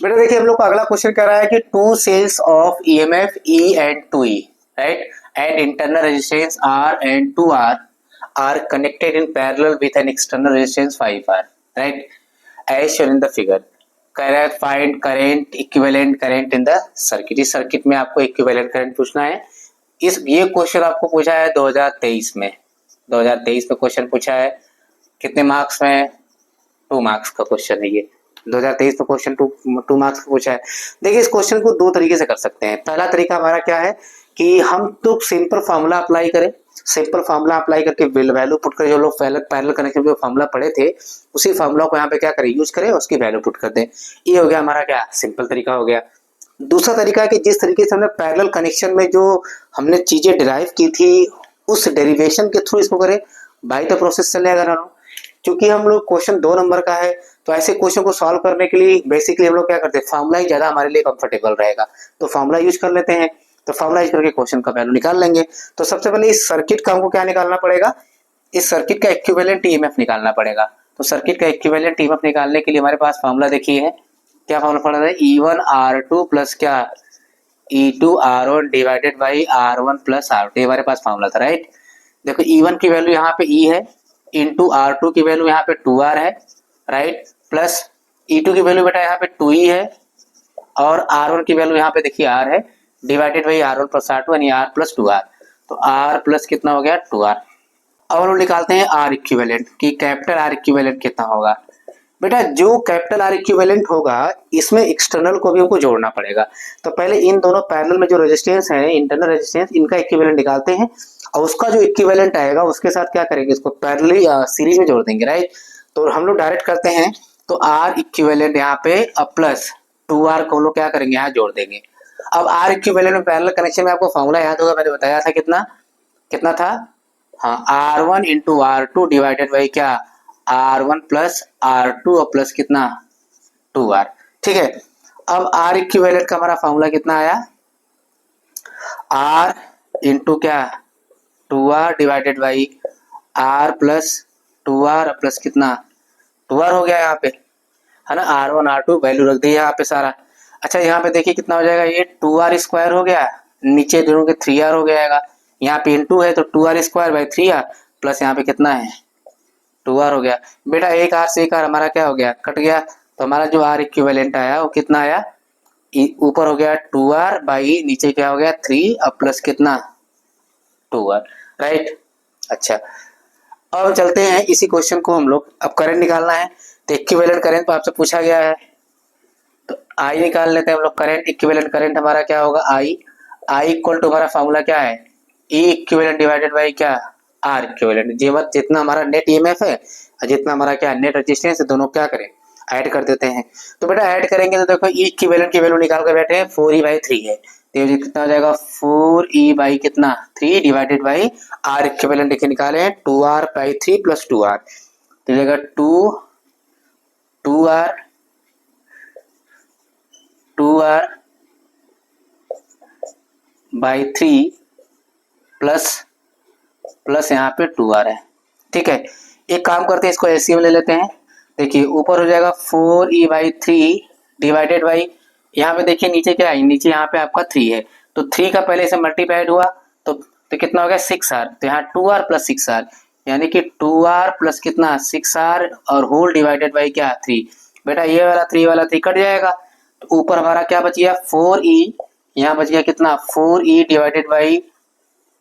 बेटा देखिए हम लोग को अगला क्वेश्चन कह रहा है कि two cells of EMF E and two E, right, and internal resistance R and two R are connected in parallel with an external resistance 5R, right, as shown in the figure. कह रहा है find current equivalent current in the circuit. इस circuit में आपको equivalent current पूछना है। ये question आपको पूछा है 2023 में। 2023 में क्वेश्चन पूछा है, कितने मार्क्स में? 2 मार्क्स का क्वेश्चन है ये। 2023 में क्वेश्चन 2 मार्क्स का पूछा है। देखिए इस क्वेश्चन को 2 तरीके से कर सकते हैं। पहला तरीका हमारा क्या है कि हम तो सिंपल फार्मूला अप्लाई करें, सिंपल फार्मूला अप्लाई करके वैल्यू पुट करें। जो लोग पैरेलल कनेक्शन जो फार्मूला पढ़े थे उसी फार्मूला को यहाँ पे क्या करें, यूज करें, उसकी वैल्यू पुट कर दें। ये हो गया हमारा क्या, सिंपल तरीका हो गया। दूसरा तरीका है कि जिस तरीके से हमने पैरेलल कनेक्शन में जो हमने चीजें डिराइव की थी उस डेरिवेशन के थ्रू इसको करें। बाई द प्रोसेस चले अगर हम, क्योंकि हम लोग क्वेश्चन 2 नंबर का है तो ऐसे क्वेश्चन को सॉल्व करने के लिए बेसिकली हम लोग क्या करते हैं, फार्मूला ही ज्यादा हमारे लिए कंफर्टेबल रहेगा, तो फार्मूला यूज कर लेते हैं। तो फार्मूला यूज करके क्वेश्चन का वैल्यू निकाल लेंगे। तो सबसे पहले इस सर्किट का हमको क्या निकालना पड़ेगा, इस सर्किट का इक्विवेलेंट ईएमएफ निकालना पड़ेगा। तो सर्किट का इक्विवेलेंट ईएमएफ निकालने के लिए हमारे पास फार्मूला देखिए है, क्या फार्मूला पड़ा है, E1R2 प्लस क्या, E2R1 divided by R1 plus R2, ये हमारे पास फार्मूला था, राइट। देखो E1 की वैल्यू यहाँ पे E है, इंटू R2 की वैल्यू यहाँ पे 2R है, राइट, प्लस E2 की वैल्यू बेटा यहाँ पे 2E है, और R1 की वैल्यू यहाँ पे देखिए R है, divided by R1 plus R2 यानी R प्लस 2R। तो R प्लस कितना हो गया 2R। अब हम लोग निकालते हैं R इक्विवेलेंट कि कैपिटल R इक्विवेलेंट कितना होगा। बेटा जो कैपिटल R इक्विवेलेंट होगा इसमें एक्सटर्नल को भी हमको जोड़ना पड़ेगा। तो पहले इन दोनों पैरेलल में जो रेजिस्टेंस है, इंटरनल रेजिस्टेंस, इनका इक्विवेलेंट निकालते हैं और उसका जो इक्विवेलेंट आएगा उसके साथ क्या करेंगे, इसको पैरेलली सीरीज में जोड़ देंगे, राइट। तो हम लोग डायरेक्ट करते हैं, तो R इक्विवेलेंट यहाँ पे प्लस 2R को हम लोग क्या करेंगे, यहाँ जोड़ देंगे। अब R इक्विवेलेंट में पैरेलल कनेक्शन में आपको फॉर्मूला याद होगा, मैंने बताया था कितना कितना था, हाँ, R1 into R2 divided by क्या, R1 प्लस R2 और प्लस कितना 2R, ठीक है। अब R इक्विवेलेंट का हमारा फॉर्मूला कितना आया, R इंटू क्या 2R divided by R plus 2R plus कितना 2R हो गया यहाँ पे, है ना। R1 R2 वैल्यू रख दी यहाँ पे सारा। अच्छा यहाँ पे देखिए कितना हो जाएगा, ये 2R स्क्वायर हो गया, नीचे दोनों के 3R हो जाएगा, यहाँ पे इंटू है तो 2R square by 3R plus यहाँ पे कितना है 2R हो गया। बेटा एक R से एक R हमारा क्या हो गया, कट गया। तो हमारा जो R इक्विवेलेंट आया वो कितना आया, ऊपर हो गया 2R बाई नीचे क्या हो गया 3 और प्लस कितना 2R, राइट। अच्छा अब चलते हैं इसी क्वेश्चन को हम लोग, अब करंट निकालना है। तो इक्विवेलेंट करंट तो आपसे पूछा गया है, तो I निकाल लेते हैं हम लोग। करंट इक्विवेलेंट करंट हमारा क्या होगा, I इक्वल टू हमारा फॉर्मूला क्या है, E इक्विवेलेंट डिवाइडेड बाई क्या R इक्विवेलेंट। जितना हमारा नेट ईएमएफ है और जितना हमारा क्या नेट रेजिस्टेंस है, दोनों क्या करें, ऐड कर देते हैं। तो बेटा ऐड करेंगे तो देखो E इक्विवेलेंट की वैल्यू निकाल कर बैठे हैं, 4E/3 है, तो ये कितना हो जाएगा 4E बाई कितना 3 डिवाइडेड बाई R इक्विवेलेंट देखिए निकाले हैं 2R/3 प्लस 2R, तो जाएगा 2R बाई 3 प्लस यहाँ पे 2R है, ठीक है। एक काम करते हैं, इसको एलसीएम ले लेते हैं। देखिए ऊपर हो जाएगा 4E/3 डिवाइडेड बाई, यहाँ पे देखिए नीचे क्या है, नीचे यहाँ पे आपका 3 है, तो 3 का पहले से मल्टीप्लाइड हुआ तो कितना हो गया 6R, तो यहाँ 2R प्लस 6R यानी कि 2R प्लस कितना 6R और होल डिवाइडेड बाई क्या 3। बेटा ये वाला 3 वाला 3 कट जाएगा, तो ऊपर हमारा क्या बच गया 4E, यहाँ बच गया कितना 4E divided by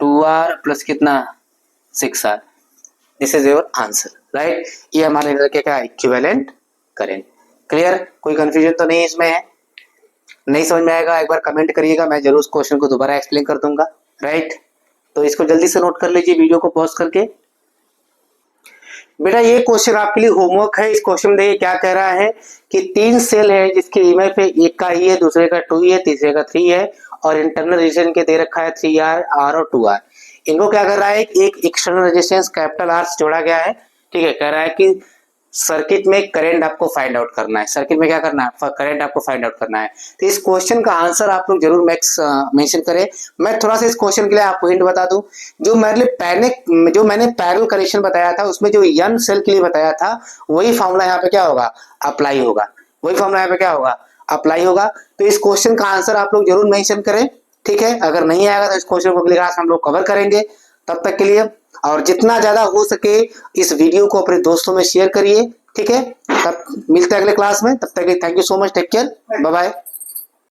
2R plus कितना 6R। This is your answer, right. ये हमारे लड़के का इक्विवेलेंट करेंट। क्लियर, कोई कंफ्यूजन तो नहीं इसमें है? नहीं समझ में आएगा एक बार कमेंट करिएगा, मैं जरूर उस क्वेश्चन को दोबारा एक्सप्लेन कर दूंगा, राइट। तो इसको जल्दी से नोट कर लीजिए वीडियो को पॉज करके। बेटा ये क्वेश्चन आपके लिए होमवर्क है। इस क्वेश्चन में देखिए क्या कह रहा है कि 3 सेल है जिसके ईएमएफ है, एक का E है, दूसरे का 2E है, तीसरे का 3 है, और इंटरनल रेजिस्टेंस के दे रखा है 3R, R और 2R। इनको क्या कर रहा है, एक एक्सटर्नल रेजिस्टेंस कैपिटल R जोड़ा गया है, ठीक है। कह रहा है कि सर्किट में करंट आपको फाइंड आउट करना है, सर्किट में क्या करना है, करंट आपको फाइंड आउट करना है। तो इस क्वेश्चन का आंसर आप लोग जरूर मेंशन करें। मैं थोड़ा सा इस क्वेश्चन के लिए आपको हिंट बता दूं, जो मैंने पैरेलल कनेक्शन बताया था उसमें जो n सेल के लिए बताया था वही फॉर्मूला यहाँ पे क्या होगा, अप्लाई होगा, वही फॉर्मूला यहाँ पे क्या होगा, अप्लाई होगा। तो इस क्वेश्चन का आंसर आप लोग जरूर मेंशन करें, ठीक है। अगर नहीं आएगा तो इस क्वेश्चन को अगली क्लास हम लोग कवर करेंगे। तब तक के लिए और जितना ज्यादा हो सके इस वीडियो को अपने दोस्तों में शेयर करिए, ठीक है। तब मिलते हैं अगले क्लास में, तब तक के thank you so much, take care, bye bye.